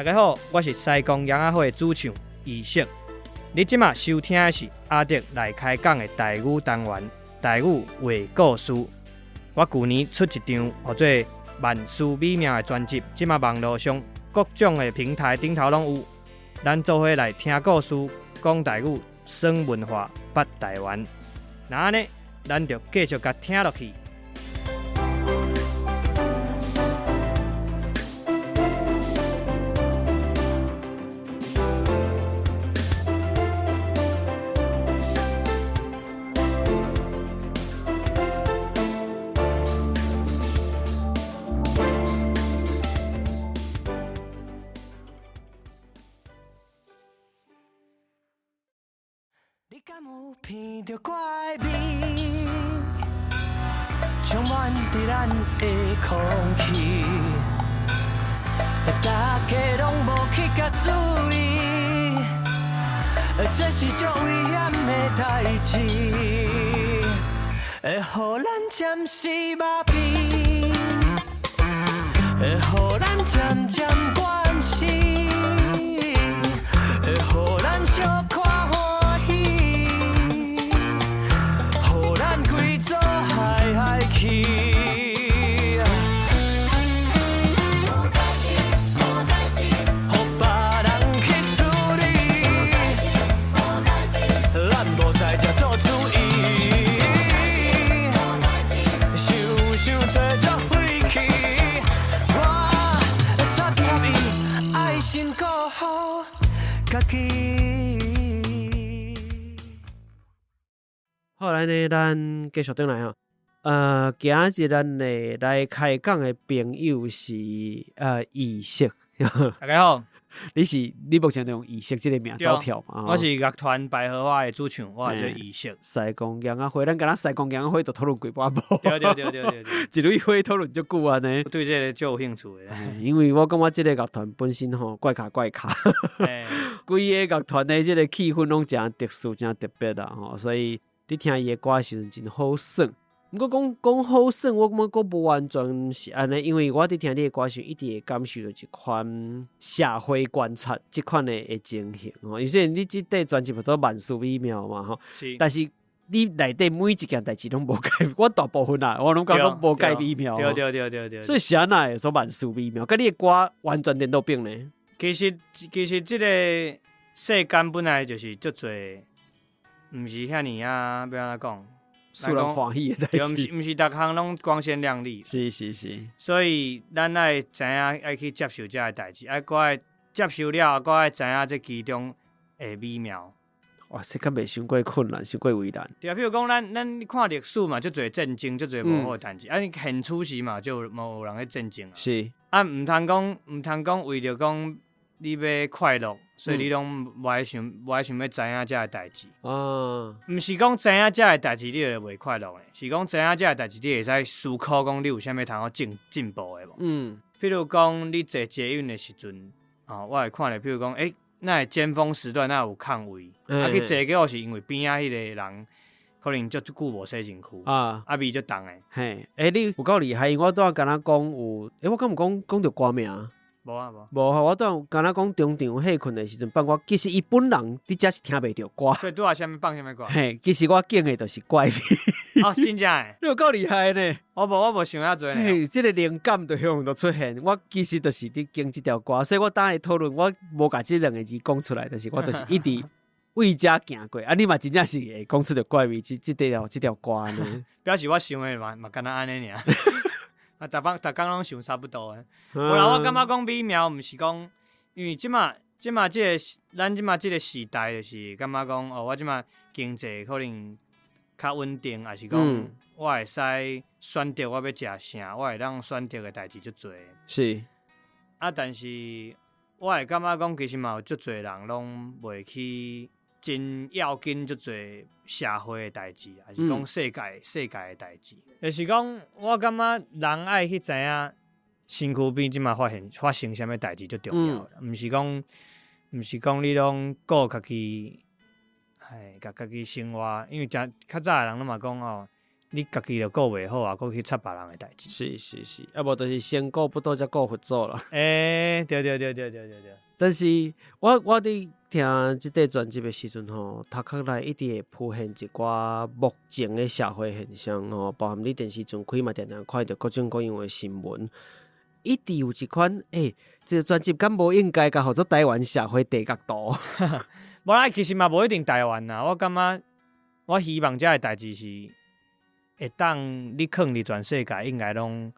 家好，我是西公洋仔会主唱义色。你即马收听的是阿德来开讲的台语单元，台语话故事。我去年出一张叫做《万事美妙》的专辑，即马网络上各种的平台顶头拢有。咱做伙来听故事，讲台语，耍文化，捌台湾。那安尼，咱就继续甲听落去。你敢有闻到怪味，充满伫咱的空气，大家拢无去甲注意，这是足危险的代志，会互咱暂时麻痹，会互咱渐渐关心，会互咱小看。后来呢，咱继续转来今日咱呢来开讲的朋友是义色。大家好，你目前就用义色这个名走跳嘛？我是乐团百合花的主唱，我叫义色。西公洋仔会，咱敢若西公洋仔会都讨论几把无？对，一类会讨论足久安尼。我对这个就有兴趣的。因为我感觉这个乐团本身吼怪卡，规个乐团的这个气氛拢真特殊、真特别啦吼，所以你听伊的歌时阵真好耍。不过讲好耍，我感觉无完全是安尼，因为我伫听你的歌时，一直会感受到一款社会观察这款的情形吼。有些你这块专辑叫做万事美妙嘛吼，但是你内底每一件代志拢无改，我大部分啊，我拢讲拢无改美妙。对，所以是安那会说万事美妙，跟你的歌完全颠倒变呢。其实这个世间本来就是足侪，毋是遐尼啊，要安怎讲？使人欢喜的代志，毋是逐项拢光鲜亮丽。是。所以咱爱知影，爱去接受这个代志，搁爱接受了，搁爱知影这其中的美妙。哇，这敢袂伤过困难，伤过为难。对啊，譬如讲，咱看历史嘛，足侪震惊，足侪无好代志。你现出时嘛，就无人去震惊啊。是。毋通讲为着讲你要快乐，所以你拢无爱想要知影这个代志。毋是讲知影这个代志你就袂快乐嘞，是讲知影这个代志你会使思考讲你有啥物通好进步的无？譬如讲你坐捷运的时阵，我会看咧，譬如讲，那尖峰时段那有空位，去坐个是因为边仔迄个人可能足久无洗身躯味足重诶。你有够厉害，我当敢若讲有，我敢有讲着歌名？无，我当敢若讲中场休困的时阵，放我其实伊本人伫遮是听袂着歌，所以拄下啥物放啥物歌？其实我拣的就是怪味。真正诶，你有够厉害呢！我无想遐多呢。这个灵感就向就出现，我其实就是伫拣这条歌，所以我当下讨论，我无甲这两个字讲出来，但是我就是一直为遮行过。你嘛真正是会讲出着怪味这条歌呢？表示我想的嘛敢若安尼尔。逐工拢想差不多诶。无啦，我感觉讲美妙，毋是讲，因为即马咱即马即个时代，就是感觉讲我即马经济可能较稳定，还是讲我会使选择我要食啥，我会当选择诶代志足侪。是。但是我会感觉讲，其实嘛有足侪人拢袂去真要紧足侪社会的代志，还是讲世界的代志。就是讲，我感觉人爱去知影身躯边即马发生啥物代志最重要啦，毋是讲你拢顾家己，家己生活，因为较早的人拢嘛讲你家己就顾袂好啊，搁去插别人的代志。是，啊无就是先顾不到才顾佛祖啦。对。但是我伫听即块专辑的时阵吼，头壳内一直会浮现一寡目前的社会现象吼，包含你电视阵开嘛，常常看到各种各样的新闻，一直有一款这个专辑敢无应该甲合作台湾社会低角度？无啦，其实嘛无一定台湾啦，我感觉我希望这个代志是会当你放伫全世界，应该拢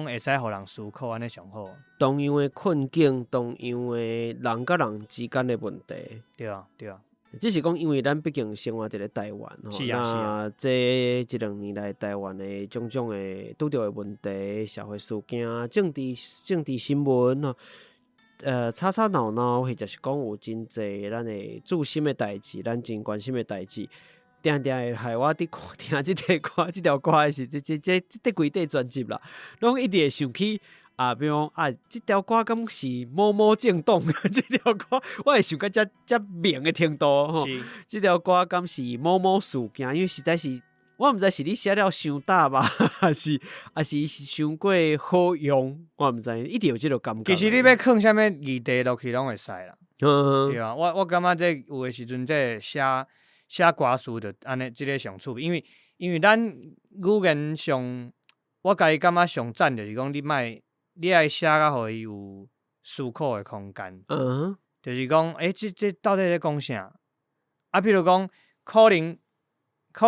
会使互人思考，安尼上好。同样的困境，同样的人甲人之间的问题，对啊。只是讲，因为咱毕竟生活伫咧台湾吼，那这一两年来台湾的种种的拄到的问题、社会事件、政治新闻吼，吵吵闹闹，或者是讲有真侪咱的注心的代志，咱真关心的代志。定会害我伫听即条歌的时，即几块专辑啦，拢一直会想起比如讲即条歌敢是某某政党，即条歌我会想到遮明的程度吼。即条歌敢是某某事件，因为实在是我毋知是你写了伤大吧，还是伤过好用，我毋知一直有即个感觉。其实你要放啥物议题落去拢会使啦，对啊。我感觉这有的时阵这写歌词就安尼，即个上趣味，因为咱语言上，我家己感觉上赞就是讲你爱写甲互伊有思考的空间，就是讲这到底咧讲啥？譬如讲，可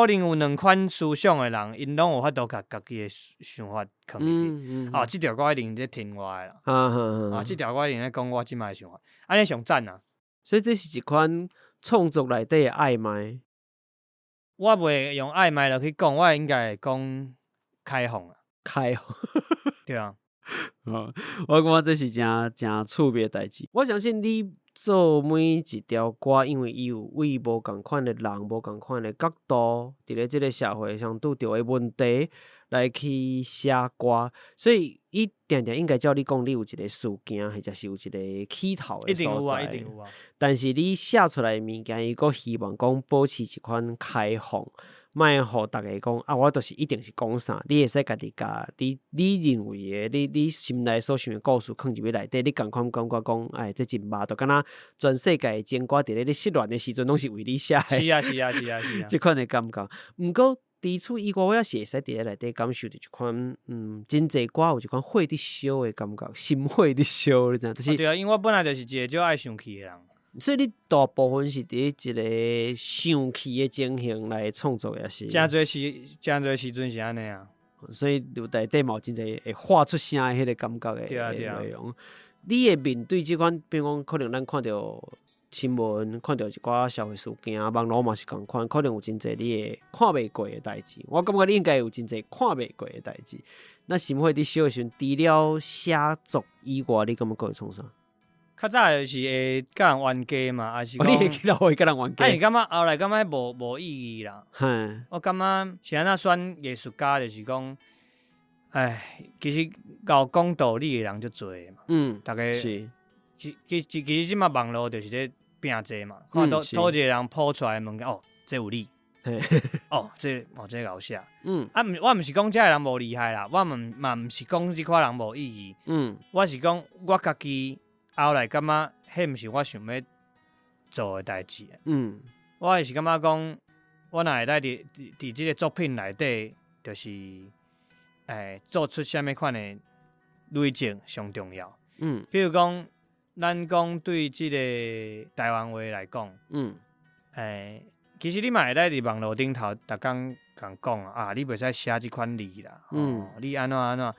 能有两款思想的人，因拢有法度甲家己的想法放入去。即条歌一定在听我的啦。即条歌一定在讲我即摆的想法，安尼上赞啊！所以这是一款创作内底的暧昧。我袂用暧昧落去讲，我应该会讲开放啊。开放，对啊。我感觉这是真趣味的代志。我相信你做每一条歌，因为伊有为无共款的人、无共款的角度，伫咧即个社会上拄着的问题来去写歌，所以伊定应该照你讲，你有一个事件，或者是有一个起头的所在。一定有啊。但是你写出来的物件，伊阁希望讲保持一款开放。莫互大家讲我就是一定是讲啥，你会使家己甲你认为的，你心内所想的故事放入去内底，你共款感觉讲，这真肉，就敢若全世界的情歌伫咧你失恋的时阵，拢是为你写的。是啊。即款的感觉。毋过除此以外，我也是会使伫咧内底感受到一款，真侪歌有一款火伫烧的感觉，心火伫烧，你知影？就是。对啊，因为我本来就是一个少爱生气的人。所以你大部分是伫一个生气的情形来创作，也是。真侪时阵是安尼啊。所以有内底嘛真侪会发出声的迄个感觉的内容。你会面对即款，比如讲，可能咱看到新闻，看到一寡社会事件，网络嘛是共款，可能有真侪你会看袂过的代志。我感觉你应该有真侪看袂过的代志。那心火伫烧的时阵，除了写作以外，你感觉还会创啥？较早就是会甲人冤家嘛，还是讲你会去到会甲人冤家？你感觉后来感觉无意义啦。我感觉是安怎选艺术家，就是讲，其实搞讲道理的人就多嘛。大家是。其实即马网络就是咧拼这嘛，看到一个人抛出来的物件，这有理。这搞写。我毋是讲这个人无厉害啦，我嘛毋是讲即款人无意义。我是讲我家己。后来感觉，迄毋是我想要做的代志。我是感觉讲，我若会伫即个作品内底，就是做出啥物款的累积上重要。比如讲，咱讲对即个台湾话来讲，其实你嘛会伫网络顶头，逐工共讲啊，你袂使写即款字啦。你安怎。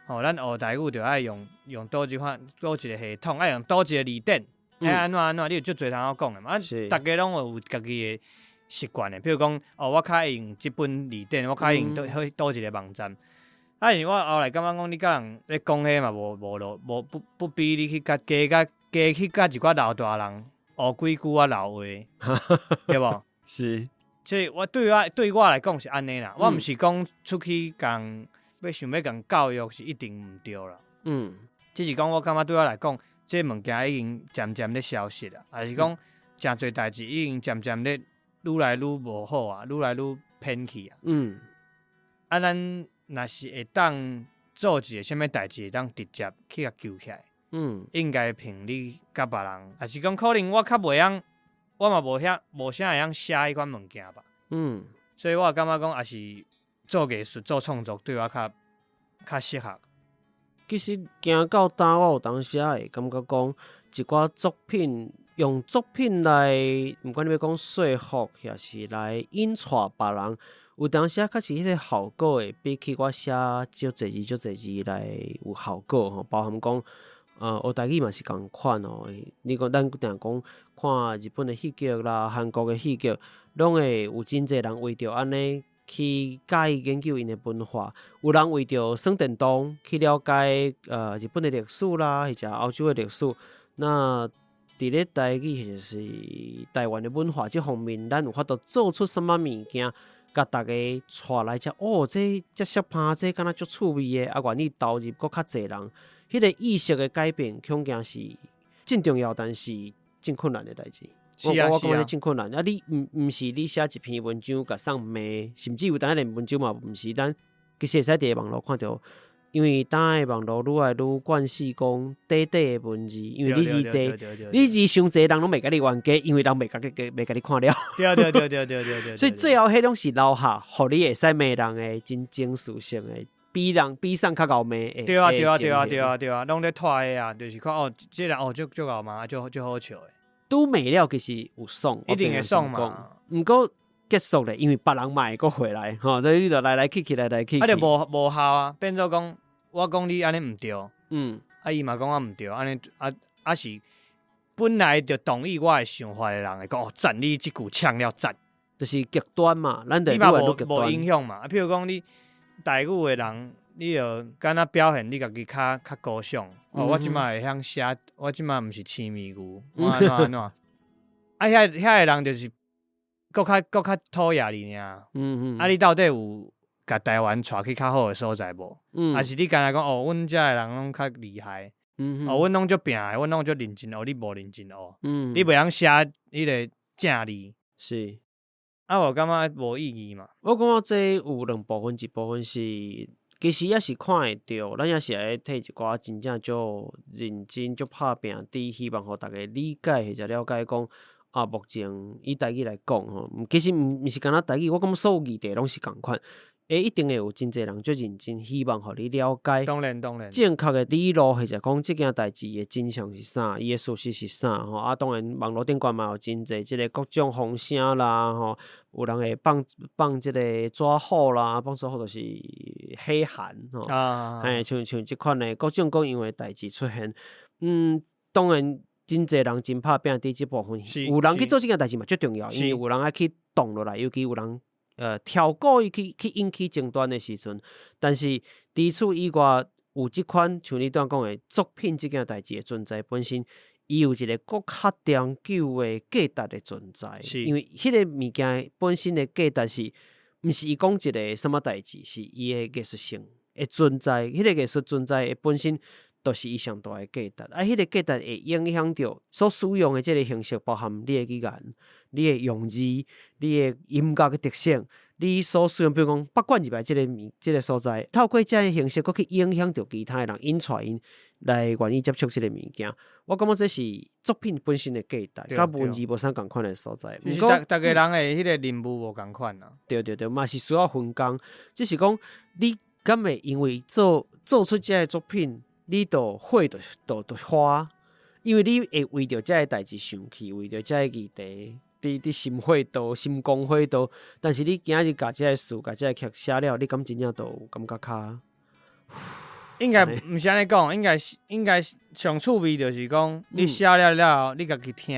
咱学台语就爱用倒一个系统，爱用倒一个字典，安怎，你有足侪通好讲的嘛。大家拢有家己的习惯的，比如讲，我较爱用即本字典，我较爱用倒一个网站。我后来感觉讲，你甲人咧讲迄嘛，无路，不比你去加去甲一寡老大人学几句老话，对无？是。所以对我来讲是安尼啦，我毋是讲出去共。想要共教育是一定毋对啦。只是讲我感觉对我来讲，这物件已经渐渐咧消失啦，还是讲真侪代志已经渐渐咧愈来愈无好啊，愈来愈偏去啊。咱若是会当做一个啥物代志，会当直接去甲救起来。应该凭你甲别人，还是讲可能我较袂晓，我嘛无啥会晓写迄款物件吧。所以我感觉讲，还是做艺术、做创作对我较适合。其实行到当，我有当时会感觉讲，一寡作品用作品来，毋管你要讲说服，还是来引带别人，有当时确实迄个效果会比起我写少侪字来有效果吼，包含讲。学台语嘛是共款哦。你讲咱定讲看日本的戏剧啦、韩国的戏剧，拢会有真侪人为着安尼去介意研究因的文化，有人为着耍电动去了解日本的历史啦，或者欧洲的历史。那伫咧台语或者是台湾的文化这方面，咱有法度做出什么物件，甲大家带来这这色拍，这敢若足趣味的，愿意投入搁较侪人。迄个意识的改变，恐惊是真重要，但是真困难的代志。我感觉真困难。你毋是你写一篇文章甲送骂，甚至有当连文章嘛毋是，咱其实会使伫网络看到，因为当下网络愈来愈惯势讲短的文字，因为你字济，你字伤济，人拢袂甲你冤家，因为人袂甲你看了。对。所以最后迄种是留下，互你会使骂人的真情绪性的。比上较高咩？对啊，拢咧拖的啊，就是看这人足高嘛，就好笑的。拄美了其实有爽，一定会爽嘛。毋过结束咧，因为别人嘛会搁回来，所以你就来去，来去。就无效啊，变做讲我讲你安尼毋对，伊嘛讲我毋对，安尼是本来就同意我的想法的人会讲赞你即句呛了赞，就是极端嘛，咱你嘛无影响嘛。譬如讲你。台语的人，你就敢若表现你家己较高尚。我即摆会晓写，我即摆毋是青面牛，安怎？遐个人就是搁较讨厌你尔。你到底有甲台湾带去较好的所在无？还是你干来讲阮遮个人拢较厉害？阮拢足拼的，阮拢足认真你无认真你袂晓写迄个正字。是。我感觉无意义嘛。我感觉这有两部分，一部分是其实也是看会到，咱也是会替一寡真正足认真、足拍拼伫希望互大家理解或者了解讲目前以台语来讲吼，其实毋是干那台语，我感觉所有议题拢是共款。一定会有真侪人足认真，希望互你了解。当然。正确的理路，或者讲即件代志的真相是啥，伊的事实是啥吼。当然网络顶悬嘛有真侪即个各种风声啦吼，有人会放即个抓虎啦，放抓虎就是黑函吼。像即款的各种各样的代志出现。当然真侪人真拍拼伫即部分，有人去做即件代志嘛最重要，因为有人爱去动落来，尤其有人。跳过去引起争端的时阵，但是除此以外，有即款像你刚讲的作品这件代志的存在本身，伊有一个更较长久的价值的存在。因为迄个物件本身的价值是，毋是伊讲一个什么代志，是伊的艺术性的存在。迄个艺术存在的本身，就是伊上大的价值。迄个价值会影响到所使用的这个形式，包含你的语言。你的用字，你的音乐的特性，你所使用，比如讲北管入来这个所在，透过这个形式，去影响到其他的人，引带因来愿意接触这个物件。我感觉这是作品本身的价值，甲文字无啥共款的所在。其实大家人的迄个任务无共款啊。对，嘛是需要分工。只是讲你敢会因为做出这个作品，你就花就花，因为你会为着这个代志生气，为着这个议题。你心火度、心光火度，但是你今日甲这个事、甲这个剧写了，你敢真正都有感觉较？应该毋是安尼讲，应该上趣味就是讲，你写了，你家己听，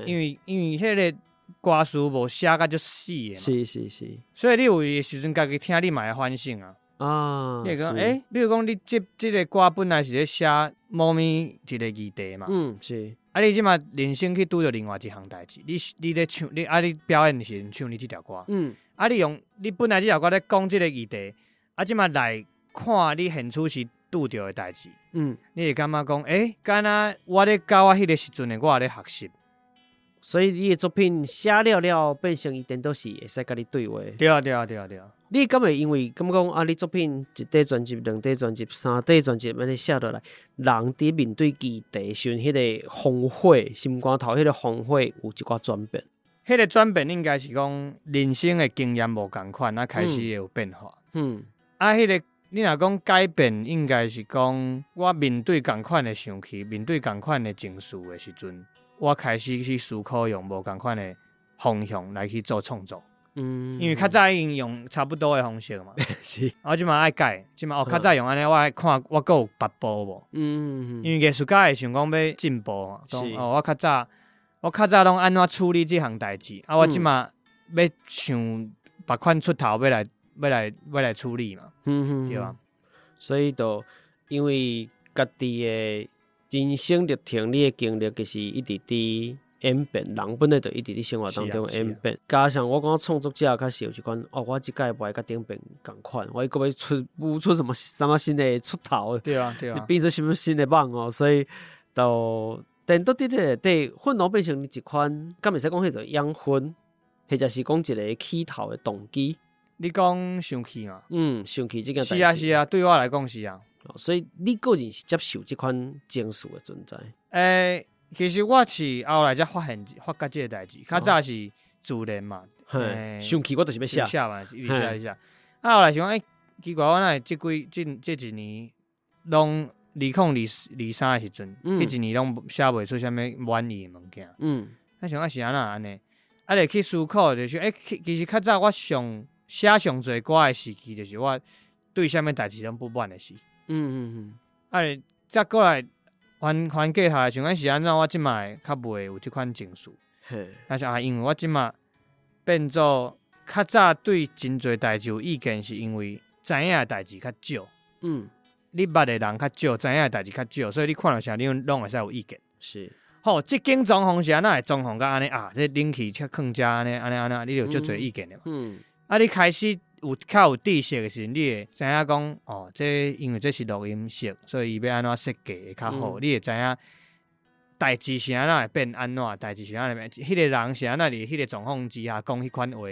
因为迄个歌词无写甲足死的嘛。是。所以你有诶时阵家己听，你嘛会反省啊。你会讲比如讲你这个歌本来是咧写某物一个议题嘛。是。你即马人生去拄着另外一项代志，你咧唱，你表演时唱你即条歌，你本来即条歌咧讲即个议题，即马来看你现处时拄着的代志，你会感觉讲，敢若我咧教我迄个时阵的我咧学习，所以你的作品写了了，变成伊颠倒是会使甲你对话。对啊对啊对啊对啊。你敢会因为感讲啊，你作品一底专辑、两底专辑、三底专辑安尼写落来，人伫面对议题时，迄个风火心肝头，迄个风火有一寡转变。迄个转变应该是讲人生的经验无共款，开始会有变化。迄个你若讲改变，应该是讲我面对共款的想起，面对共款的情绪的时阵，我开始去思考用无共款的方向来去做创作。因为较早已用差不多的方式嘛，是。我即马爱改，即马较早用安尼，我爱看我阁有别步无。因为艺术家会想讲要进步嘛，我较早拢安怎处理即项代志，我即马要想别款出头要来处理嘛，对啊。所以就因为家己的人生历程，你的经历就是一直伫演变，人本来就一直伫生活当中演变，加上我讲创作者开始有一款我即届袂甲顶边共款，我阁要舞出什么新的出头，对啊，变出什么新的网所以就电到伫内底混合变成一款，敢袂使讲迄种养分，或者是讲一个起头的动机。你讲生气嘛？生气这件代志是啊，对我来讲是啊。所以你个人是接受这款情绪的存在。其实我是后来才发觉这个代志，较早是自然嘛。生气我就是要写嘛，一直写。后来想奇怪，我哪会这一年拢2023的时阵，迄一年拢写袂出啥物满意的物件。我想是安尼，就去思考，就是其实较早我写上侪歌的时期，就是我对啥物代志拢不满的时。再过来还过头来想是安怎，我即摆较袂有即款情绪。但是因为我即摆变做较早对真侪代志有意见，是因为知影的代志较少。你捌的人较少，知影的代志较少，所以你看到啥你拢会使有意见。是。好，即间装潢是安怎会装潢甲安尼这冷气切囥遮安尼，你就足侪意见的嘛。你开始较有知识的时候，你会知影讲这因为这是录音室，所以伊要安怎设计会较好。你会知影代志是安怎会变安怎，代志是安怎变。迄个人是安怎伫迄个状况之下讲迄款话，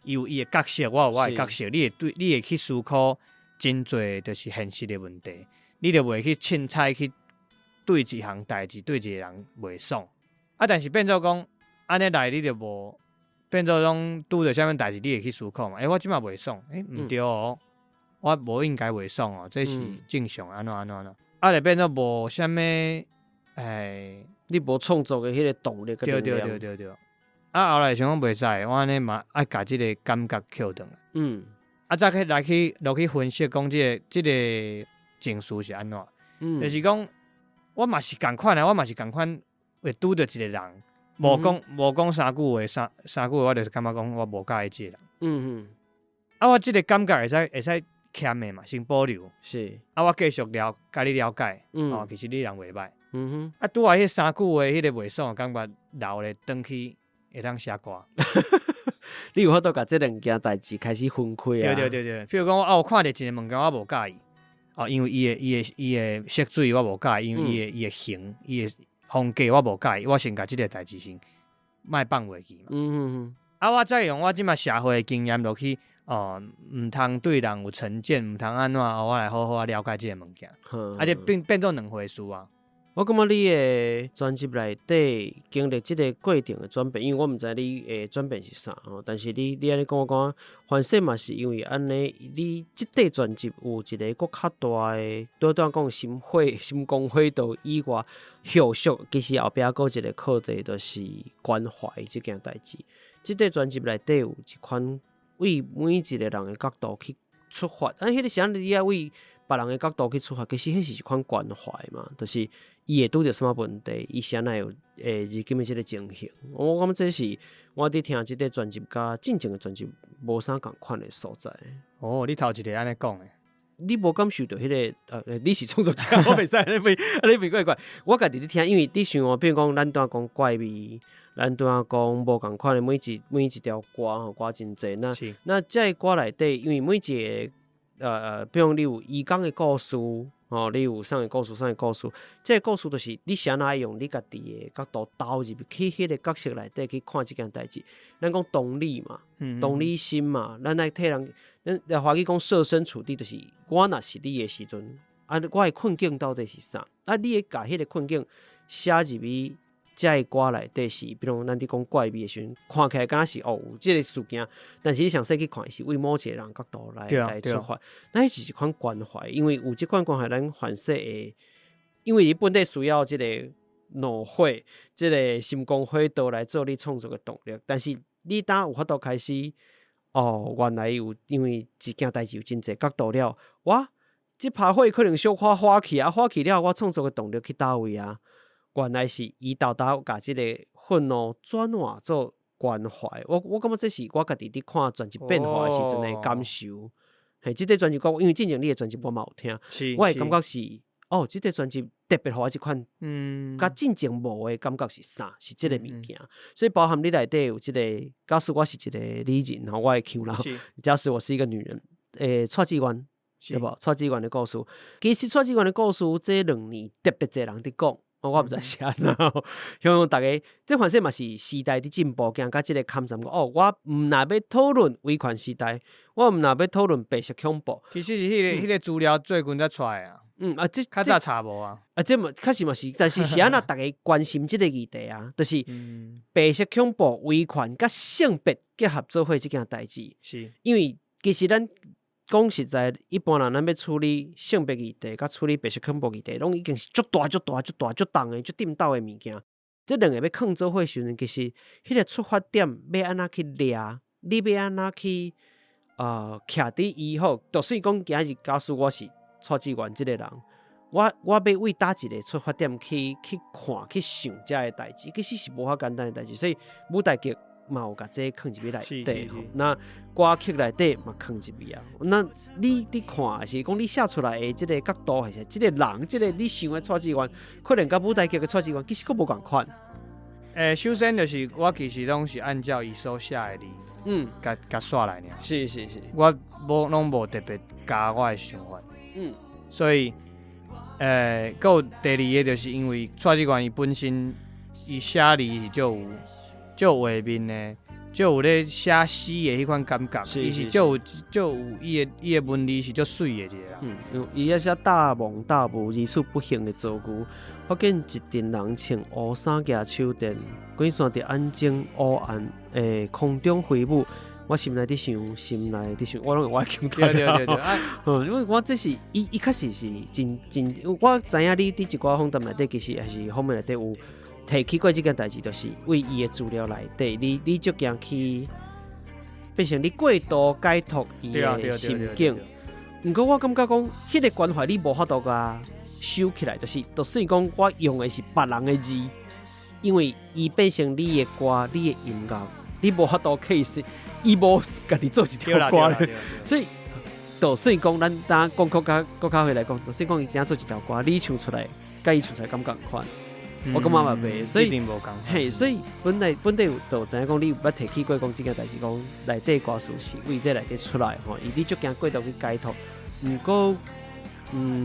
伊有伊的角色，我有我的角色。你会去思考真侪就是现实的问题，你就袂去凊彩去对一项代志对一个人袂爽。但是变做讲安尼来，你就无。变做拢拄着啥物代志，你会去思考嘛？我即马袂爽，毋对我无应该袂爽这是正常安怎。就变做无啥物你无创作的迄个动力。对。后来想讲袂使，我安尼嘛爱甲即个感觉扣断。再落去分析讲即个情绪是安怎。就是讲我嘛是共款我嘛是共款会拄着一个人。无讲三句话，三句话，我就是感觉讲我无介意这个人。我这个感觉会使欠的嘛，先保留。是。我继续甲你了解。其实你人袂歹。拄啊，迄三句话，迄个袂爽的感觉，留咧转去会当写歌。你有法度甲这两件代志开始分开啊？对。譬如讲，我看到一个物件，我无介意。因为伊的色水我无介意，因为伊的形，伊的风格我无介意，我先甲即个代志先莫放袂记嘛。我再用我即马社会的经验落去，毋通对人有成见，毋通安怎，我来好好了解即个物件，且变做两回事啊。我感觉你的专辑内底经历即个过程的转变，因为我毋知你的转变是啥但是你安尼讲我讲，反正嘛是因为安尼，你即块专辑有一个搁较大的，短讲心光火道以外，后续其实后壁搁一个课题，就是关怀即件代志。即块专辑内底有一款为每一个人的角度去出发，迄个时阵你为别人的角度去出发，其实迄是一款关怀嘛，就是伊会拄着什么问题，伊啥哪有如今的即个情形。我感觉这是我伫听即个专辑甲进前的专辑无啥共款的所在。你头一个安尼讲的，你无感受到迄个你是创作者，我袂使安尼怪怪。我家己伫听，因为你想比如讲咱拄讲怪味，咱拄讲无共款的每一条歌歌真济，那这歌内底，因为每一个比如你有移工的故事，你有啥个故事，这个故事就是你谁来用你家己的角度投入去迄个角色内底去看这件代志。咱讲同理嘛，同理心嘛，咱来替人，咱华语讲设身处地，就是我若是你的时阵，我的困境到底是啥？你会把迄个困境写入去这个歌内底是，比如咱伫讲怪味的时阵，看起来敢若是有这个事件，但是你详细去看是为某一个人角度来出发，那迄就是一款关怀，因为有这款关怀，咱反射会，因为伊本地需要这个怒火，这个心光火道来做你创作的动力，但是你当有法度开始，原来有因为一件代志有真侪角度了，我这拍火可能小可火气啊，火气了，我创作的动力去倒位啊？原来是伊豆豆甲即个愤怒转化做关怀，我感觉这是我家己伫看专辑变化的时阵的感受。即个专辑歌，因为之前你的专辑我嘛有听，我会感觉是即个专辑特别互我一款，甲真正无的感觉是啥？是即个物件。所以包含你内底有即个，假使我是一个女人，我会唱啦。假使我是一个女人，蔡志源对无？蔡志源的故事，其实蔡志源的故事这2年特别侪人伫讲。我毋知是安怎，向大家，这反正嘛是时代的进步，行到这个坎站。我毋若要讨论威权时代，我毋若要讨论白色恐怖。其实是迄个资料最近才出来啊。这较早查无啊。这嘛确实嘛是，但是是安那大家关心这个议题啊，就是白色恐怖、威权甲性别结合做伙这件代志。是，因为其实咱。讲实在，一般人咱要处理性别议题，甲处理白色恐怖议题，拢已经是足大、足重的、足顶斗的物件。这2个要放做伙时阵，其实迄个出发点要安怎去抓，你要安怎去徛伫伊好。就算讲今日假使我是蔡志源即个人，我要为搭一个出发点去看、去想这个代志，其实是无遐简单的代志。所以舞台剧。嘛有甲这放入去内底，那歌曲内底嘛放入去啊。那你看是讲你写出来的这个角度，还是这个人，这个你想的蔡志源，可能甲舞台剧的蔡志源其实佫无共款。首先就是我其实拢是按照伊所写的字，甲刷来尔。是，我拢无特别加我的想法。所以佫有第2个，就是因为蔡志源伊本身伊写字是就有画面的，就有咧写诗的迄款感觉，伊是就有伊的文字是足水的一个人。伊也写大梦大雾，如此不幸的遭遇。我见一群人穿乌衫夹手电，鬼山伫安静黑暗的空中飞舞。我心内伫想，我拢我听到。对。因为我这是伊确实是真，我知影你伫一寡访谈内底，其实还是访问内底有。提起过这件代志，就是为伊的资料内底，你就惊去变成你过度解读伊的心境。不过我感觉讲，迄个关怀你无法度甲收起来，就算讲我用的是别人的字，因为伊变成你的歌、你的音乐，你无法度 case， 伊无家己做一条歌咧，所以就算讲咱讲国家会来讲，就算讲伊真做一条歌，你唱出来，甲伊唱出来感觉款。我感觉嘛袂，所以所以本地就知影讲，你有捌提起过讲这件代志，讲内底歌词是为这内底出来吼，伊你足惊过度去解读。不过，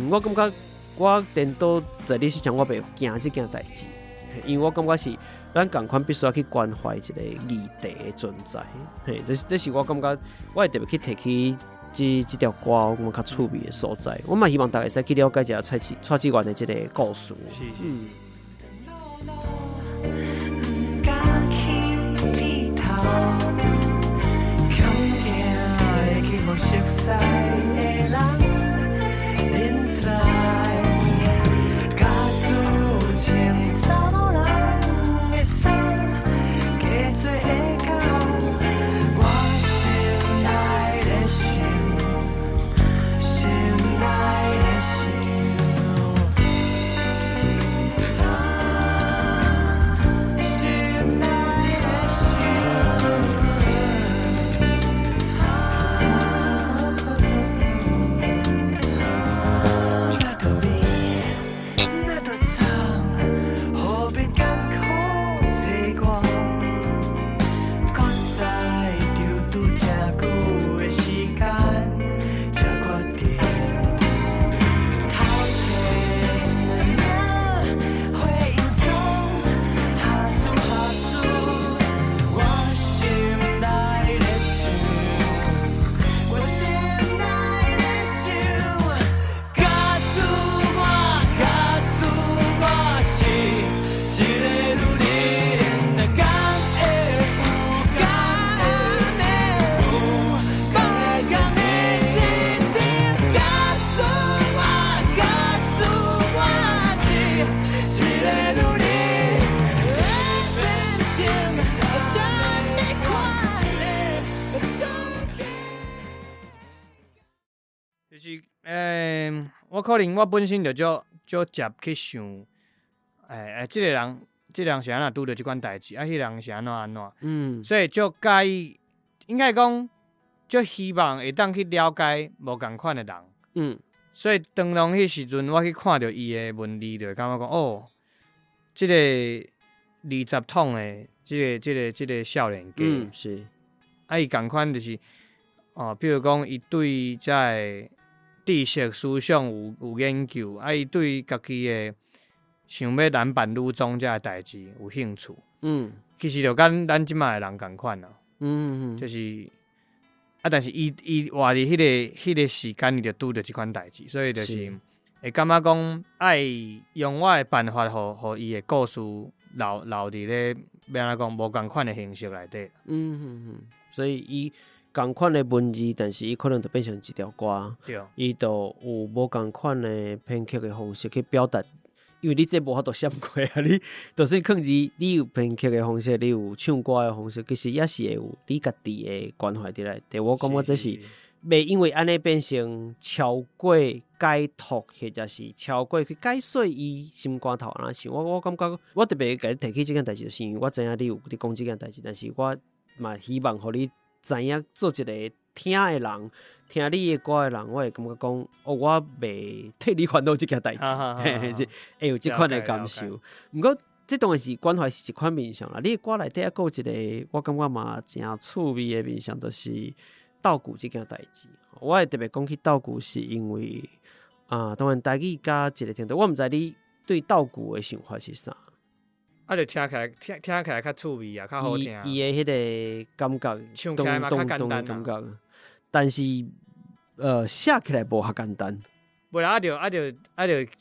我感觉我颠倒在你身上，我袂惊这件代志，因为我感觉是咱共款必须要去关怀一个议题的存在。这是我感觉我会特别去提起这条歌，我较趣味的所在。我嘛希望大家使去了解一下蔡志源的这个故事。熟悉的人认出来，假使有穿查某人的衫，加做会到，我心内在想，心内在想。我可能我本身就足接去想，即个人是安怎拄着即款代志，迄人是安怎，所以就介意，应该讲，就希望会当去了解无共款的人，所以当龙迄时阵，我去看到伊的文字，就会感觉讲，哦，即个20统的即个少年家，是，伊共款就是，比如讲，伊对遮个知识思想有研究，伊对家己的想要男扮女装遮个代志有兴趣，其实就跟咱即卖的人共款啦，就是。但是伊活伫迄个时间，伊就拄着即款代志，所以就是会感觉讲爱用我的办法，互伊的故事留伫咧，要安怎讲无共款的形式内底。所以伊共款的文字，但是伊可能就变成一条歌，伊就有无共款的编曲的方式去表达。因为你这无法度闪过啊，你就算囥字，你有编曲的方式，你有唱歌的方式，其实也是会有你家己的关怀伫内底。我感觉这是袂因为安尼变成超过解脱，或者是超过去解说伊心肝头安怎想。我感觉我特别甲你提起这件代志，就是因为我知影你有伫讲这件代志，但是我嘛希望互你知影做一个听的人。听你的歌的人，我会感觉讲，我袂替你烦恼这件代志，会有这款的感受。不过，这当然是关怀是一款面向啦。你的歌内底还有一个，我感觉嘛真趣味的面向，就是稻谷这件代志。我会特别讲起稻谷，是因为当然台语加一个程度，我毋知你对稻谷的想法是啥。就听起来较趣味啊，较好听。伊的迄个感觉，唱起来嘛较简单感觉。但是，写起来无遐简单。袂啦，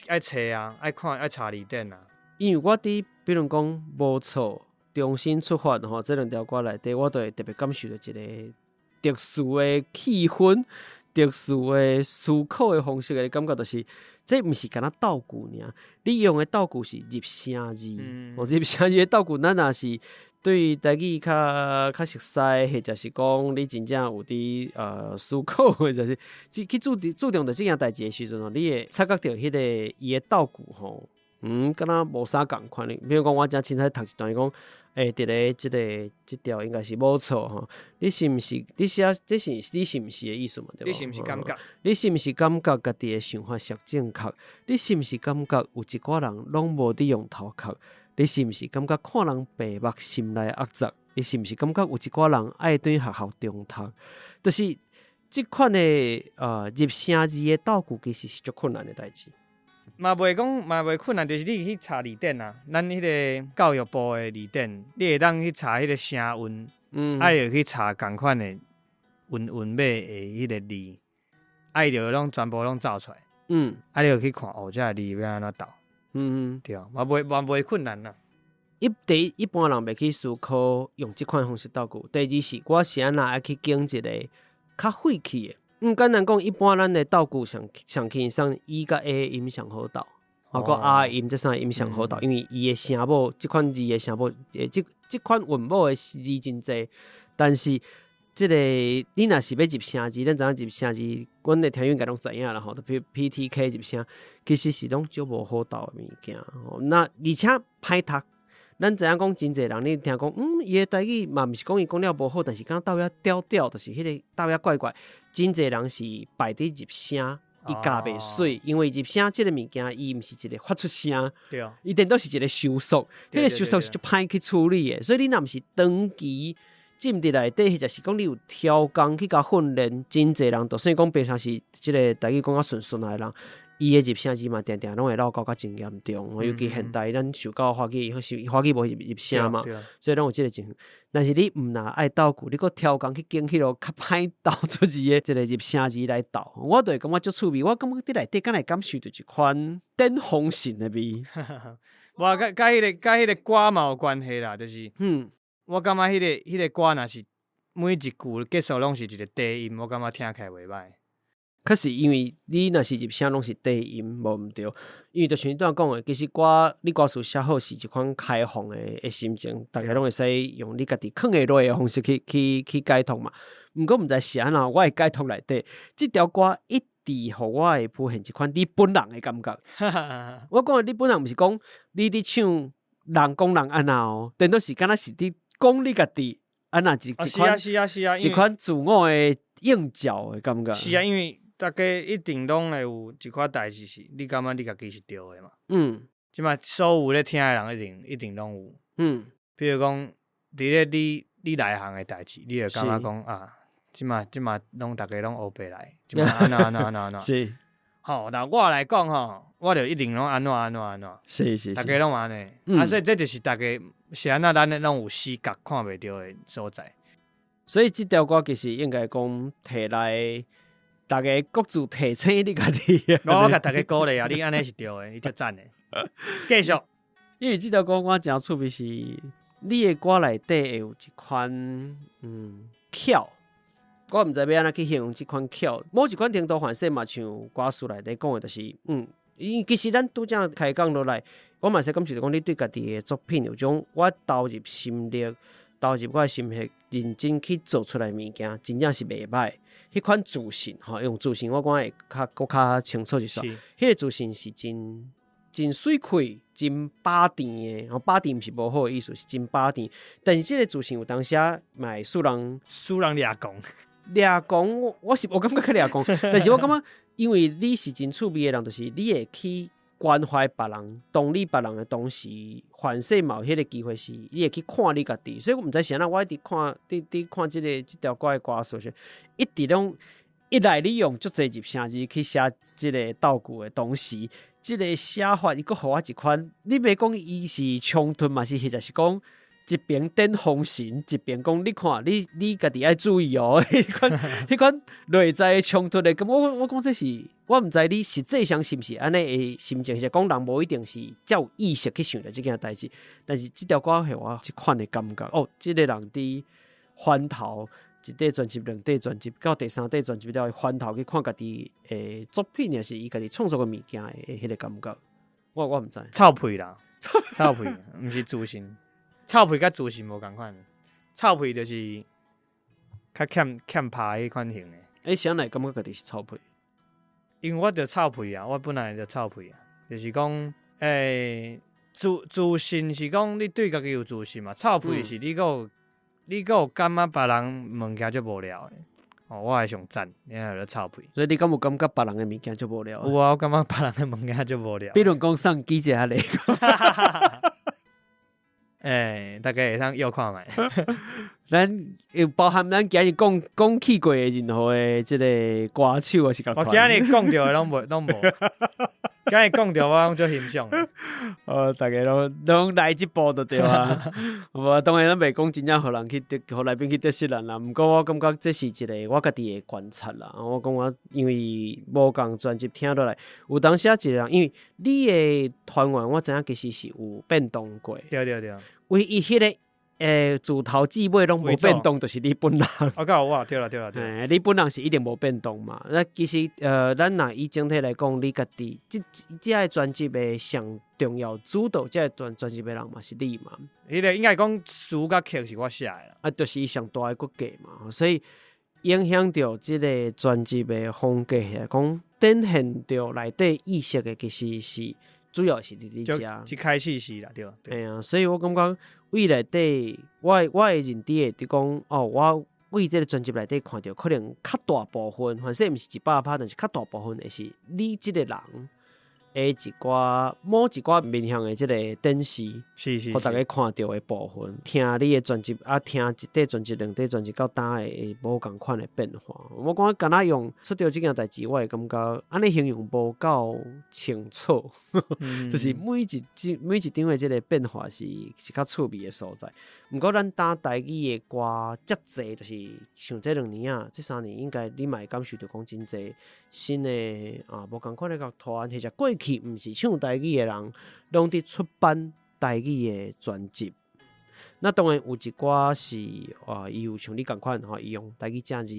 爱查啊，爱看，爱查字典啊。因为我伫比如讲无错，重新出发吼，这两条歌内底，我都会特别感受到一个特殊的气氛、特殊的思考的方式的感觉，就是这毋是干那道具尔，你用的道具是入声字，入声字的道具，咱若是。对台语较熟悉，或者是讲你真正有伫思考，或者是去注重着即件代志的时阵，你会察觉到迄个伊的道具吼，敢若无啥共款的。比如讲，我正凊彩读一段，讲伫咧即条应该是无错吼。你是毋是？你写这是你是毋是的意思嘛？对吧？你是毋是感觉？你是毋是感觉家己的想法属正确？你是毋是感觉有一寡人拢无伫用头壳？你是毋是感觉看人白目心内恶杂？你是毋是感觉有一寡人爱对学校中读？就是即款的入声字的道具，其实是足困难的代志。嘛袂困难，就是你去查字典啊。咱迄个教育部的字典，你会当去查迄个声韵，就去查共款的韵尾的迄个字，就拢全部拢找出来。你就去看这个字要安怎读。对，嘛袂困难啦。第一般人袂去思考用即款方式道具。第二是，我是安那爱去经一个较晦气的。简单讲，一般咱的道具上轻松，E 甲 A 音上好斗，包括 R 音这三个音上好斗，因为伊的声母，即款字的声母，即款韵母的字真济，但是。即个你若是要入声字，咱知影入声字，阮的听友应该拢知影啦吼。PTK 入声，其实是拢足无好斗的物件。那而且歹读，咱知影讲真侪人，你听讲，伊的台语嘛毋是讲伊讲了无好，但是敢斗遐调调，就是迄个斗遐怪怪。真侪人是败伫入声，伊教袂水，因为入声即个物件，伊毋是一个发出声，伊电脑是一个收缩，迄个收缩是足歹去处理的，所以你若毋是长期。进伫内底，或者是讲你有挑工去甲训练，真侪人，就算讲平常是即个台语讲较顺的人，伊的入声字嘛，定拢会落到较真严重。尤其现代咱受到华语无入声嘛，所以拢有即个情况。但是你毋若爱斗句，你搁挑工去经迄落较歹斗出字的即个入声字来斗，我就会感觉足趣味。我感觉伫内底敢会感受到一款顶风神的味。哇，甲迄个歌嘛有关系啦，就是我感觉迄个歌若是每一句结束拢是一个低音，我感觉听起来袂歹。确实因为你若是入声拢是低音，无毋对。因为就像你刚讲的，其实你歌词写好是一款开放的心情，大家拢会使用你家己藏下落的方式去解读嘛。毋过毋知是安怎，我的解读内底，即条歌一直互我会浮现一款你本人的感觉。我讲的你本人毋是讲你伫唱人讲人安那哦，但都是敢若是伫讲你家己安那一款一款自我的应照的感觉。是啊，因为大家一定拢会有一寡代志是，你感觉你家己是对的嘛。即马所有咧听的人一定拢有。比如讲，伫咧你内行的代志，你会感觉讲啊，即马拢大家拢黑白来，即马安怎。是。吼，那我来讲吼，我就一定拢安怎。是。大家拢安尼，所以这就是大家是安那咱拢有视觉看袂到的所在。所以这条歌其实应该讲摕来。大家各自提醒你家己，我甲大家鼓励啊！你安尼是对的，你足赞的。继续，因为这条歌我真趣味是，你的歌内底会有一款巧，我毋知要安怎去形容这款巧。某一款程度反射嘛，像歌词内底讲的，就是因为其实咱拄则开讲落来，我嘛是感受到讲你对家己的作品有种我投入心力、投入我的心血，认真去做出来物件，真正是袂歹。迄款自信，用自信，我讲会较清楚一些。迄个自信是真水开、真饱甜的，饱甜是无好的意思，是真饱甜。但是这个自信有当时嘛会使人掠讲，我感觉较掠讲，但是我感觉，因为你是真趣味的人，就是你会去关怀别人，同理别人的同时，反射嘛有迄个机会是，你会去看你家己。所以我毋知是安怎，我一直看这条歌的歌词，一直拢一来你用足侪入声字去写这个道具的同时，这个写法伊佫互我一款，你袂讲伊是冲突嘛，是或者是讲一边点风神，一边讲你看你家己爱注意哦，迄款内在的冲突的。咁我讲这是。我毋知你实际上是毋是安尼的心情，是讲人无一定是才有意识去想着这件代志，但是这条歌互我一款的感觉。这个人伫翻头一块专辑、两块专辑，到第三块专辑了，翻头去看家己的作品，也是伊家己创作的物件的迄个感觉。我毋知。臭屁啦，臭屁，毋是自信。臭屁甲自信无共款，臭屁就是较欠拍迄款型的。谁来感觉家己是臭屁？因为我就臭屁啊，我本来就臭屁啊，就是讲，自信是讲你对家己有自信嘛，臭屁是你有感觉别人物件就无聊的，我还上赞，你还有臭屁。所以你敢有感觉别人的物件就无聊？有啊，我感觉别人的物件就无聊。比如讲送记者咧。大家会当要看卖。咱有包含咱今日讲起过的任何的即个歌手还是乐团。我今日讲到的拢无，今日讲到我拢做欣赏的。大家拢来一步就对啊。当然咱袂讲真正互人去互来宾去得失人啦。毋过我感觉这是一个我家己的观察啦。我讲我因为无共专辑听落来，有当时一个人，因为你的团员我知影其实是有变动过。对。唯一迄个自头至尾拢无变动，就是你本人。我对了。你本人是一定无变动嘛？那其实咱若以整体来讲，你家己这个专辑的上重要主导，这个专辑的人嘛是你嘛？迄个应该讲词甲曲是我写的啦。就是上大的骨架嘛，所以影响到这个专辑的风格来讲，展现到内底意识的，其实是主要是伫你遮。一开始是啦，对。所以我感觉。为内底，我会认知的，伫讲我为这个专辑内底看到，可能较大部分，反正毋是100%，但是较大部分的是你这个人的某一寡面向的这个展示，是，互大家看到的部分。听你的专辑，听一块专辑、两块专辑，到当会无共款的变化。我感觉敢若用出到这件代志，我会感觉安尼形容无够清楚，就是每一张的这个变化是较趣味的所在。毋过咱打台语的歌遮济，就是像这2年啊，这3年应该你嘛会感受到讲真济新的无共款的乐团，或者过去毋是唱台语的人，拢伫出版台语的专辑。那当然有一寡是伊有像你共款伊用台语正字，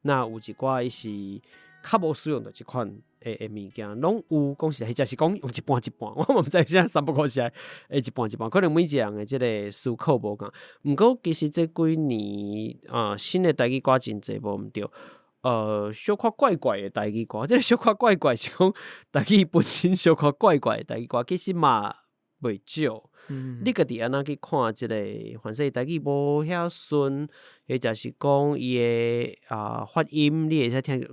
那有一寡伊是较无使用的即款诶物件，拢有讲实，或者是讲用一半一半，我毋知现在三不五时诶一半一半，可能每一个人诶即个思考无共。毋过其实这几年新诶台语歌真侪无毋对。小可怪怪诶台语歌，即个小可怪怪是讲台语本身小可怪怪诶台语歌，其实嘛袂少。你家己安那去看即个，反正台语无遐顺，或者是讲伊诶发音，你会使听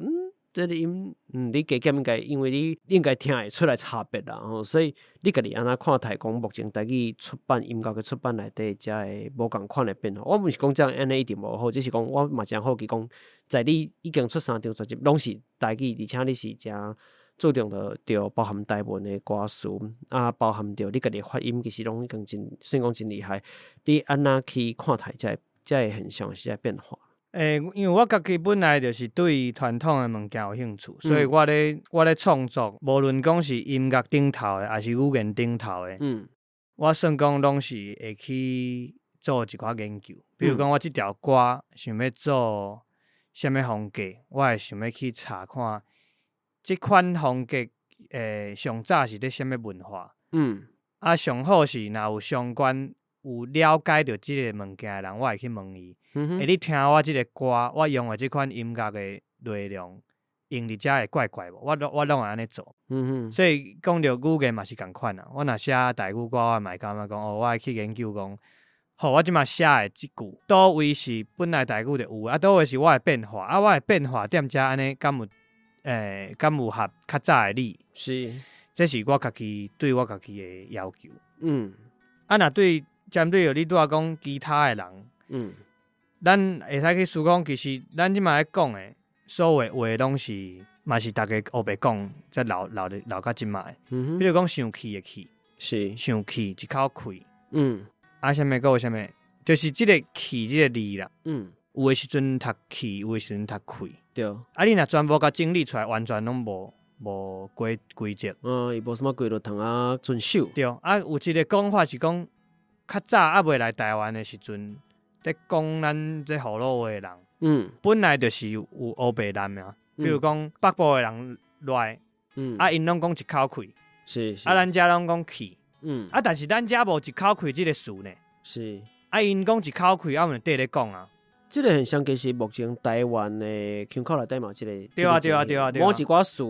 这个音，你加减应该，因为你应该听会出来差别啦，所以你家己安那看台讲目前台语出版音乐嘅出版内底，才会无共款的变化。我毋是讲这样安尼一定无好，只是讲我嘛真好奇讲，在你已经出3张专辑，拢是台语，而且你是真注重着包含台文的歌词包含着你家己发音，其实拢已经真，算讲真厉害。你安那去看台，才会现象是在变化。因为我家己本来就是对传统的物件有兴趣，所以我咧创作，无论讲是音乐顶头的，还是语言顶头的，我算讲拢是会去做一寡研究。比如讲，我即条歌想要做什么风格，我会想要去查看即款风格上早是咧什么文化。上好是若有相关有了解到即个物件的人，我会去问伊。你听我即个歌，我用的即款音乐的内容，用伫遮会怪怪无？我拢会安尼做。所以讲到语言嘛是共款啊。我若写台语歌，我嘛会感觉讲我会去研究讲，好，我即马写的即句，倒位是本来台语就有倒位是我的变化我的变化踮遮安尼，敢有合较早的你？是，这是我家己对我家己的要求。若对针对你拄仔讲其他的人，咱会使去思考，其实咱即马咧讲的所有话拢是嘛是大家黑白讲，才留到即马的。比如讲生气的气，是生气一口气。啥物个有啥物，就是即个气即个字啦。有的时阵读气，有的时阵读气。对。你若全部甲整理出来，完全拢无规则。伊无什么规律通遵守。对。有一个讲法是讲，较早未来台湾的时阵。在讲咱这河洛话的人，本来就是有黑白人啊。比如讲北部的人来，因拢讲一口气，是咱遮拢讲气，但是咱遮无一口气这个词呢，是因讲一口气，我们缀咧讲啊。这个现象其实目前台湾的腔口内底嘛，这个对啊。某一寡词，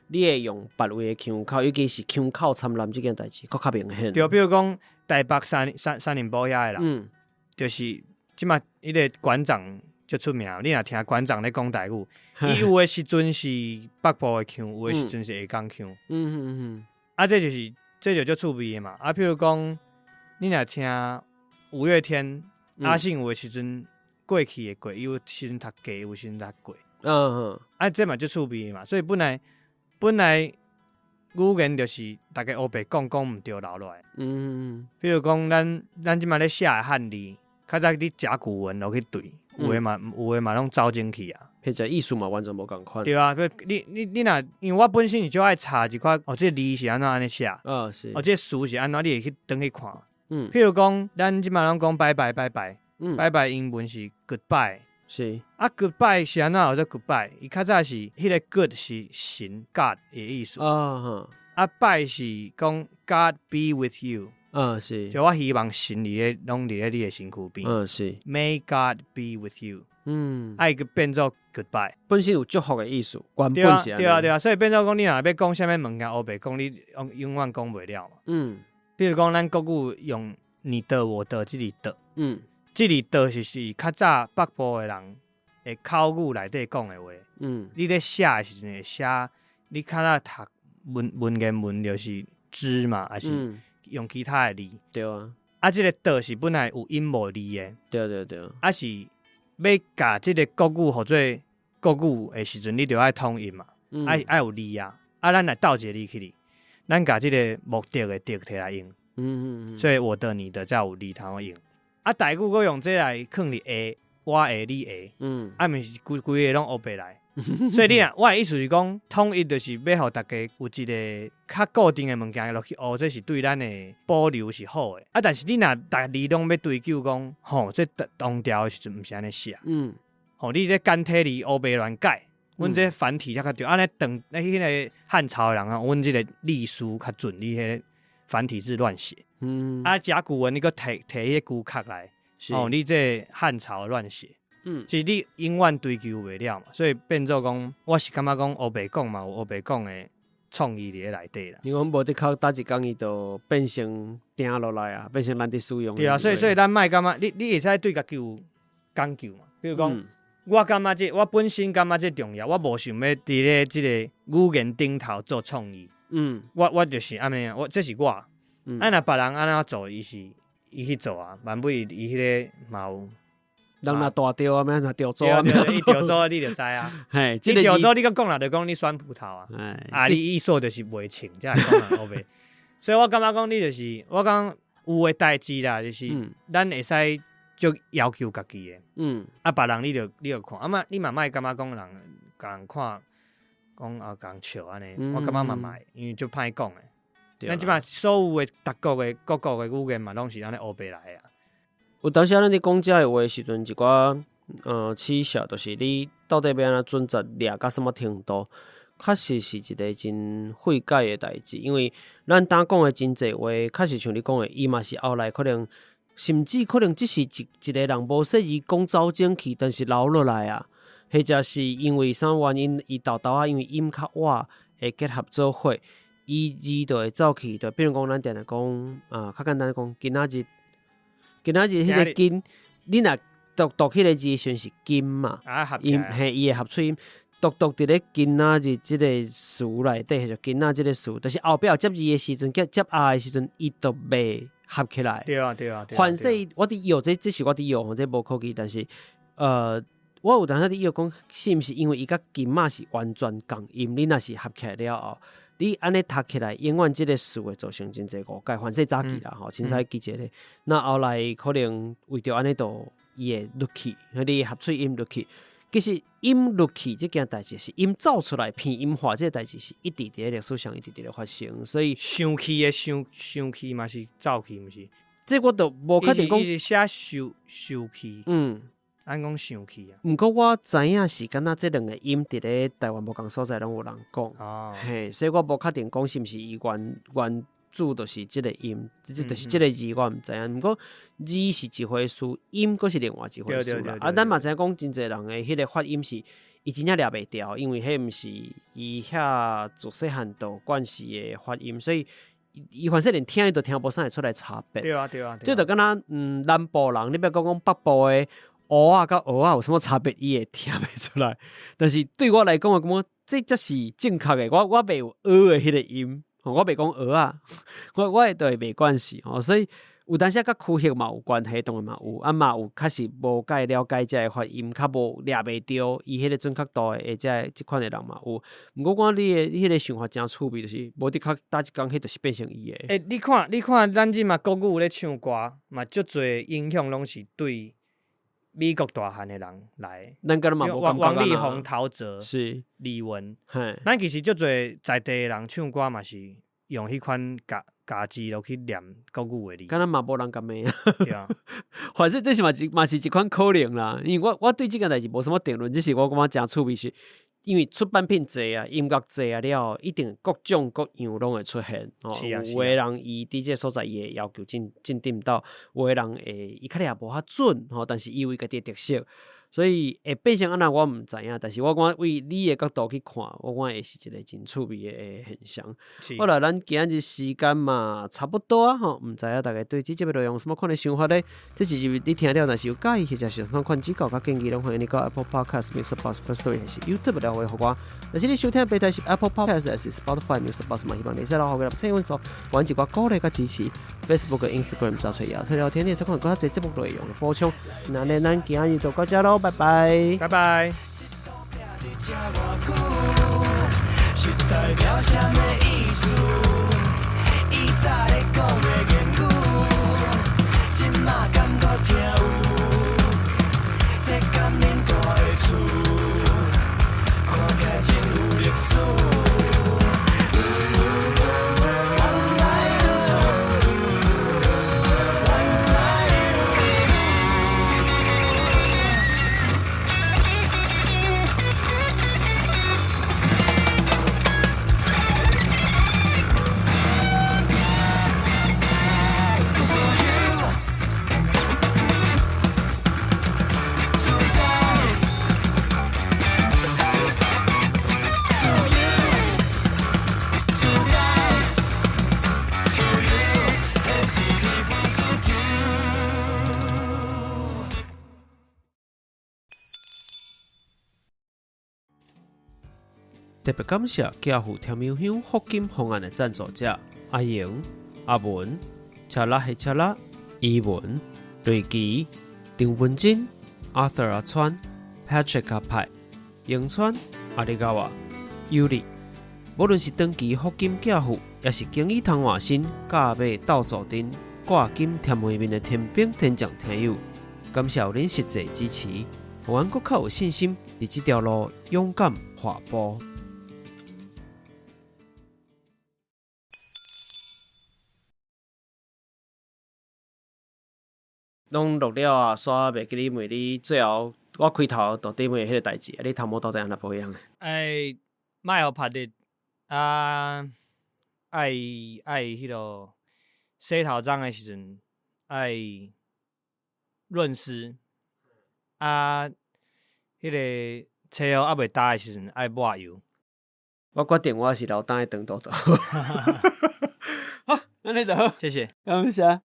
你会用别位的腔口，尤其是腔口参染这件代志，佫较明显。对，比如讲台北三林埔遐的人，就是即马迄个馆长足出名，你若听馆长咧讲台语，伊有的时阵是北部的腔，有的时阵是下港腔。这就足趣味的嘛。譬如讲，你若听五月天，阿信有的时阵过去的过，有时阵读过，有时阵读过。这嘛足趣味的嘛。所以本来语言就是大家黑白讲毋对留落来。比如讲，咱即马咧写的汉字。较早你食古文落去对，有诶嘛拢走进去啊。或者意思嘛完全无共款。对啊，你若因为我本身就爱查一寡这个字是安怎安尼写，是。这个词是安怎，你会去转去看。譬如讲，咱即马拢讲拜拜，拜拜英文是 goodbye， 是。goodbye 是安怎有这 goodbye？ 伊较早是迄个 good 是神 God 的意思。bye 是讲 God be with you。是，就我希望神拢伫咧你的身躯边。是 ，May God be with you。爱个变做 goodbye， 本身有祝福的意思，原本是。对啊，所以变做讲你若要讲啥物物件，黑白讲你永远讲袂了嘛。比如讲咱国语用你的我的这里的，这里的是较早北部的人的口语内底讲的话。你咧写的时阵会写，你较早读文言文就是知嘛，还是？用其他的字，对啊，这个的是本来有音无字的，对，是要甲这个国语或者国语的时阵，你就爱统一嘛，爱有字啊，咱来倒一个字起哩，咱甲这个目的的的摕来用，所以我的你的才有字通用，台语我用这来放伫下，我下你下，毋是规个拢黑白来。所以我的意思是讲，统一就是要互大家有一个较固定的物件落去学，这是对咱的保留是好的。但是你若大字拢要追究讲，这同调的时阵毋是安尼写。你这简体字黑白乱改，阮这繁体才较对。安尼迄个汉朝的人啊，阮这个隶书较准，你迄个繁体字乱写。甲骨文你搁摕迄个骨壳来，你这汉朝乱写。其实你永远追求袂了嘛，所以变做讲，我是感觉讲黑白讲嘛，有黑白讲的创意伫内底啦。因为阮无得靠搭一工伊就变成定落来啊，变成咱伫使用。对啊，所以咱莫感觉你会使对家己有讲究嘛。比如讲，我感觉我本身感觉这重要，我无想要伫咧即个语言顶头做创意。我就是安尼啊，这是我。若别人安怎做，伊去做啊，万不伊迄个嘛有。人若大钓啊，咩若钓做啊，伊钓做你就知啊。嘿，你钓做你个讲啦，就讲你酸葡萄啊。你意思就是袂清，才会讲后尾。所以我感觉讲你就是我讲有诶代志啦，就是咱会使就要求家己诶。别人你就看，嘛你嘛莫感觉讲人看讲共笑安尼，我感觉嘛莫，因为就歹讲诶。咱即摆所有诶各国诶语言嘛，拢是安尼黑白来啊。有当时咱伫讲遮个话时阵，一寡耻笑，就是你到底要安怎准则掠到什么程度，确实是一个真费解的代志。因为咱当讲的真济话，确实像你讲的，伊嘛是后来可能，甚至可能只是一个人无说伊讲走前去，但是留落来啊，或者是因为啥原因，伊豆豆因为音较晚会结合做伙，伊字就会走去，就比如讲咱定定讲较简单讲，今仔日迄个金，你若读迄个字的时阵是金嘛，伊会合出音，读伫咧金仔日即个词内底，就金仔即个词，就是後壁接字的時陣，接的時陣，伊都袂合起來。對啊。反正我伫用，這是我伫用，這無科技，但是我有當時伫用講，是毋是因為伊甲金嘛是完全共音，你若是合起來了後。你安尼讀起來，永遠即個詞會造成真濟誤解。反正早期啦，凊彩記一個。那後來可能為着安尼度，伊會落去，你合喙音落去。其實音落去這件代志是音走出來，片音化這個代志是一直喺歷史上一直喺發生。所以上去嘅上去嘛是走去，毋是？這我都無確定講。伊是寫受去。咱講上去啊，毋過我知影是敢若這兩個音佇咧台灣無共所在攏有人講，嘿，所以我無確定講是毋是伊原著就是即個音，就是即個字我毋知影。毋過字是一回事，音佫是另外一回事啦。咱嘛知影講真濟人誒迄個發音是伊真正掠袂掉，因為迄毋是伊遐自細漢到慣勢誒發音，所以伊反正連聽伊都聽無啥會出來差別。對啊。即就敢若南部人，你別講北部誒。蚵仔甲蚵仔有什麼差別？伊會聽袂出來。但是對我來講，我感覺這才是正確的。我袂有蚵的迄個音，我袂講蚵仔，我都會袂關係。所以有當時甲區域嘛有關係，當然嘛有，嘛有確實無解了解這個發音，較無掠袂着伊迄個準確度的這款的人嘛有。毋過我你的迄個想法真趣味，就是無得較搭一工，迄就是變成伊的。你看，咱即嘛國語咧唱歌，嘛足濟影響攏是對。美國大漢的人來，王力宏、陶喆、是李玟，咱其實足濟在地的人唱歌嘛是用迄款家己落去念國語的字，敢若嘛無人咁咩啊？對啊，反正這是嘛是一款可能啦。因為我對這件代志無什麼定論，只是我感覺真趣味是。因為出版品濟啊，音樂濟啊了，一定各種各樣攏會出現。有的人伊佇這個所在伊會要求真定到，有的人伊可能也無遐準，但是伊有伊家己的特色，所以會變成安那我毋知影。但是我感覺為你的角度去看，我感覺會是一個真趣味的現象。好啦，咱今日時間嘛差不多啊，毋知影大家對這節目內容有什麼款的想法呢？這是你聽了若是有介意，或者是有啥款指教甲建議，攏歡迎你到 Apple Podcast、Mixerbox、Firstory 還是 YouTube 來回復我。但是你收聽的平台是 Apple Podcast 還是 Spotify、Mixerbox 嘛，希望你使落去嘅聲音數，揾一寡鼓勵甲支持。Facebook 和 Instagram 找出聊聊天，你使看更多節目內容嘅補充。那呢，咱今日就到這咯，拜拜。拜拜。是代表什麼意思？以前咧講的言語，今嘛感覺聽有，這感念大的厝，看起來真有歷史。特别感谢家父甜苗乡福金方案的赞助者阿莹、阿文、恰拉黑恰拉、伊文、瑞基、张文珍、Arthur 阿川、Patrick 阿派、永川、阿里嘎瓦、尤里。无论是长期福金家父，也是经营汤换新、甲马斗助阵、挂金甜梅面的天兵天将听友，感谢有恁实际支持，互阮更较有信心，伫这条路勇敢踏步。拢录了啊，煞袂记你问你最后我开头到底问迄个代志，你头毛到底安怎保养诶？莫互拍日啊！爱迄落洗头脏的时阵爱润湿啊，迄个车后还袂干的时阵爱抹油。我决定我是老等的长豆豆。好，安尼就好，谢谢，感谢。